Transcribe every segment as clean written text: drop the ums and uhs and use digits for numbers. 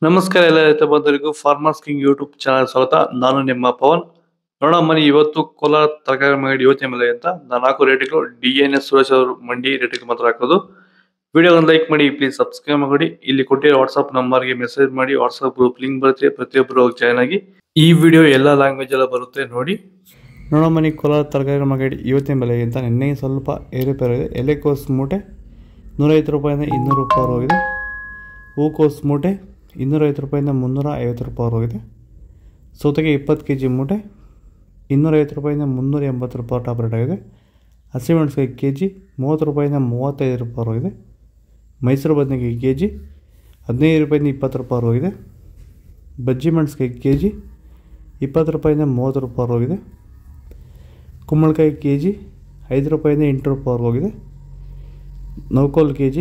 ನಮಸ್ಕಾರ ಎಲ್ಲ ರೈತ ಬಂಧುಗಳಿಗೂ ಫಾರ್ಮರ್ಸ್ ಕಿಂಗ್ ಯೂಟ್ಯೂಬ್ ಚಾನಲ್ ಸ್ವಾಗತ. ನಾನು ನಿಮ್ಮ ಪವನ್. ನೋಡೋಣ ಮನಿ ಇವತ್ತು ಕೋಲಾರ ತರಕಾರಿ ಮಂಡಿ ಯೋಚನೆ ಮೇಲೆ ಅಂತ ನಾನು ಹಾಕೋ ರೇಟ್ಗಳು DNS ಸುರೇಶ್ ಅವರು ಮಂಡಿ ರೇಟ್ಗೆ ಮಾತ್ರ ಹಾಕೋದು. ವಿಡಿಯೋ ಲೈಕ್ ಮಾಡಿ, ಪ್ಲೀಸ್ ಸಬ್ಸ್ಕ್ರೈಬ್ ಮಾಡಿ. ಇಲ್ಲಿ ಕೊಟ್ಟಿರೋ ವಾಟ್ಸ್ಆಪ್ ನಂಬರ್ಗೆ ಮೆಸೇಜ್ ಮಾಡಿ. ವಾಟ್ಸ್ಆಪ್ ಗ್ರೂಪ್ ಲಿಂಕ್ ಬರುತ್ತೆ, ಪ್ರತಿಯೊಬ್ಬರು ಜಾಯ್ನ್ ಆಗಿ. ಈ ವಿಡಿಯೋ ಎಲ್ಲ ಲ್ಯಾಂಗ್ವೇಜ್ ಎಲ್ಲ ಬರುತ್ತೆ ನೋಡಿ. ನೋಡೋ ಮನಿ ಕೋಲಾರ ತರಕಾರಿ ಮಂಡಿ ಯೋಚನೆ ಬೆಲೆ ಅಂತ ನಿನ್ನೆ ಸ್ವಲ್ಪ ಏರುಪೇರು ಇದೆ. ಎಲೆಕೋಸು ಮೂಟೆ 150 ರೂಪಾಯಿಂದ 200 ರೂಪಾಯಿ ಹೋಗಿದೆ. ಹೂಕೋಸು ಮೂಟೆ 250 ರೂಪಾಯಿಂದ 350 ರೂಪಾಯಿ ಹೋಗಿದೆ. ಸೌತೆಗೆ 20 kg ಮೂಟೆ 250 ರೂಪಾಯಿಂದ 380 ರೂಪಾಯಿ ಟಾಪ್ ರೇಟ್ ಆಗಿದೆ. ಹಸಿಮೆಣಸಿನಕಾಯಿ kg 30 ರೂಪಾಯಿಂದ 35 ರೂಪಾಯಿ ಹೋಗಿದೆ. ಮೈಸೂರು ಬದನೆಕಾಯಿ kg 15 ರೂಪಾಯಿಂದ 20 ರೂಪಾಯಿ ಹೋಗಿದೆ. ಬಜ್ಜಿ ಮೆಣಸಿನಕಾಯಿ kg 20 ರೂಪಾಯಿಂದ 30 ರೂಪಾಯಿ ಹೋಗಿದೆ. ಕುಂಬಳಕಾಯಿ kg 5 ರೂಪಾಯಿಂದ 8 ರೂಪಾಯಿ ಹೋಗಿದೆ. ನೌಕೋಲ್ kg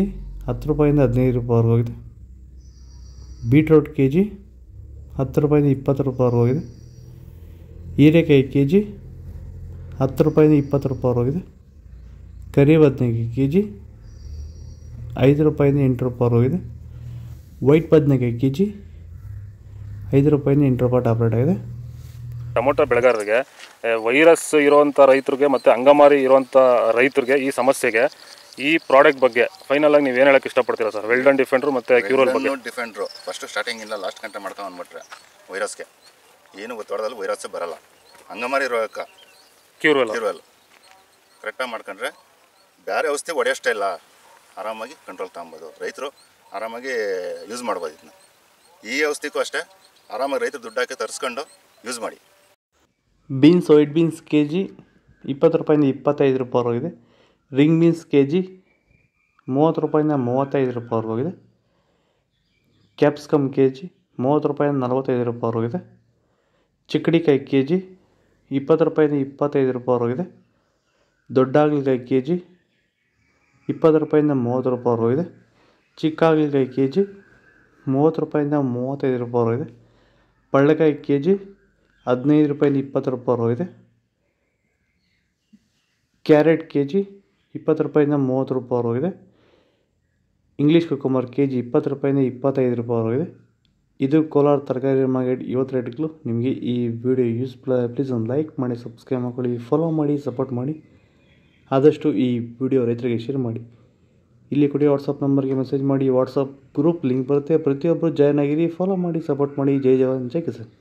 10 ರೂಪಾಯಿಂದ 15 ರೂಪಾಯಿ ಹೋಗಿದೆ. ಬೀಟ್ರೋಟ್ kg 10 ರೂಪಾಯಿಂದ 20 ರೂಪಾಯಿ ಹೋಗಿದೆ. ಹೀರೆಕಾಯಿ kg 10 ರೂಪಾಯಿಂದ 20 ರೂಪಾಯಿ ಹೋಗಿದೆ. ಕರಿ ಬದನೆಕಾಯಿ kg 5 ರೂಪಾಯಿಂದ 8 ರೂಪಾಯಿ ಹೋಗಿದೆ. ವೈಟ್ ಬದನೆಕಾಯಿ kg 5 ರೂಪಾಯಿಂದ 8 ರೂಪಾಯಿ ಟಾಪ್ ರೇಟ್ ಆಗಿದೆ. ಟೊಮೊಟೊ ಬೆಳೆಗಾರರಿಗೆ ವೈರಸ್ ಇರುವಂಥ ರೈತರಿಗೆ ಮತ್ತು ಅಂಗಮಾರಿ ಇರುವಂಥ ರೈತರಿಗೆ ಈ ಸಮಸ್ಯೆಗೆ ಈ ಪ್ರಾಡಕ್ಟ್ ಬಗ್ಗೆ ಫೈನಲ್ ಆಗಿ ನೀವು ಏನು ಹೇಳಕ್ಕೆ ಇಷ್ಟಪಡ್ತೀರಾ ಸರ್? ವೆಲ್ಡನ್ ಡಿಫೆಂಡ್ರು ಮತ್ತು ಕ್ಯೂರಲ್ ಬಗ್ಗೆ. ಡಿಫೆಂಡ್ರು ಫಸ್ಟ್ ಸ್ಟಾರ್ಟಿಂಗಿಂದ ಲಾಸ್ಟ್ ಗಂಟೆ ಮಾಡ್ಕೊಂಡು ಬಂದ್ಬಿಟ್ರೆ ವೈರಸ್ಗೆ ಏನು ಗೊತ್ತಾಡೋದಲ್ಲಿ ವೈರಸ್ಸೇ ಬರಲ್ಲ. ಅಂಗಮಾರಿ ರೋಗಕ್ಕೆ ಕ್ಯೂರಲ್ ಕರೆಕ್ಟಾಗಿ ಮಾಡ್ಕೊಂಡ್ರೆ ಬೇರೆ ಔಷಧಿ ಹೊಡೆಯೋಷ್ಟೇ ಇಲ್ಲ, ಆರಾಮಾಗಿ ಕಂಟ್ರೋಲ್ ತಗೊಬೋದು. ರೈತರು ಆರಾಮಾಗಿ ಯೂಸ್ ಮಾಡ್ಬೋದು. ಇದನ್ನ ಈ ಔಷಧಿಗೂ ಅಷ್ಟೇ ಆರಾಮಾಗಿ ರೈತರು ದುಡ್ಡು ಹಾಕಿ ತರಿಸ್ಕೊಂಡು ಯೂಸ್ ಮಾಡಿ. ಬೀನ್ಸ್ ವೈಟ್ ಬೀನ್ಸ್ kg 20 ರೂಪಾಯಿಂದ 25 ರೂಪಾಯಿ ಹೋಗಿದೆ. ರಿಂಗ್ ಬೀನ್ಸ್ kg 30 ರೂಪಾಯಿಂದ 35 ರೂಪಾಯಿ ಹೋಗಿದೆ. ಕ್ಯಾಪ್ಸಿಕಮ್ kg 30 ರೂಪಾಯಿಂದ 45 ರೂಪಾಯಿ ಹೋಗಿದೆ. ಚಿಕ್ಕಡಿಕಾಯಿ kg 20 ರೂಪಾಯಿಂದ 25 ರೂಪಾಯಿ ಹೋಗಿದೆ. ದೊಡ್ಡ ಹಾಗಲಕಾಯಿ kg 20 ರೂಪಾಯಿಂದ 30 ರೂಪಾಯಿ ಹೋಗಿದೆ. ಚಿಕ್ಕ ಹಾಗಲಕಾಯಿ kg 30 ರೂಪಾಯಿಂದ 35 ರೂಪಾಯಿ ಹೋಗಿದೆ. ಪಳ್ಳೆಕಾಯಿ kg 15 ರೂಪಾಯಿಂದ 20 ರೂಪಾಯಿ ಹೋಗಿದೆ. ಕ್ಯಾರೆಟ್ kg 20 ರೂಪಾಯಿಂದ 30 ರೂಪಾಯಿ ಹೋಗಿದೆ. ಇಂಗ್ಲೀಷ್ ಕುಕುಂಬರ್ kg 20 ರೂಪಾಯಿಂದ 25 ರೂಪಾಯಿ ಹೋಗಿದೆ. ಇದು ಕೋಲಾರ ತರಕಾರಿ ಮಾರ್ಕೆಟ್ ಇವತ್ತು ರೇಟ್ಗಳು. ನಿಮಗೆ ಈ ವಿಡಿಯೋ ಯೂಸ್ಫುಲ್ ಪ್ಲೀಸ್ ಒಂದು ಲೈಕ್ ಮಾಡಿ, ಸಬ್ಸ್ಕ್ರೈಬ್ ಮಾಡ್ಕೊಳ್ಳಿ, ಫಾಲೋ ಮಾಡಿ, ಸಪೋರ್ಟ್ ಮಾಡಿ. ಆದಷ್ಟು ಈ ವಿಡಿಯೋ ರೈತರಿಗೆ ಶೇರ್ ಮಾಡಿ. ಇಲ್ಲಿ ಕೊಡಿ ವಾಟ್ಸಪ್ ನಂಬರ್ಗೆ ಮೆಸೇಜ್ ಮಾಡಿ. ವಾಟ್ಸಪ್ ಗ್ರೂಪ್ ಲಿಂಕ್ ಬರುತ್ತೆ, ಪ್ರತಿಯೊಬ್ಬರು ಜಾಯ್ನ್ ಆಗಿರಿ, ಫಾಲೋ ಮಾಡಿ, ಸಪೋರ್ಟ್ ಮಾಡಿ. ಜೈ ಜವಾನ್ ಜೈ ಕಿಸಾನ್.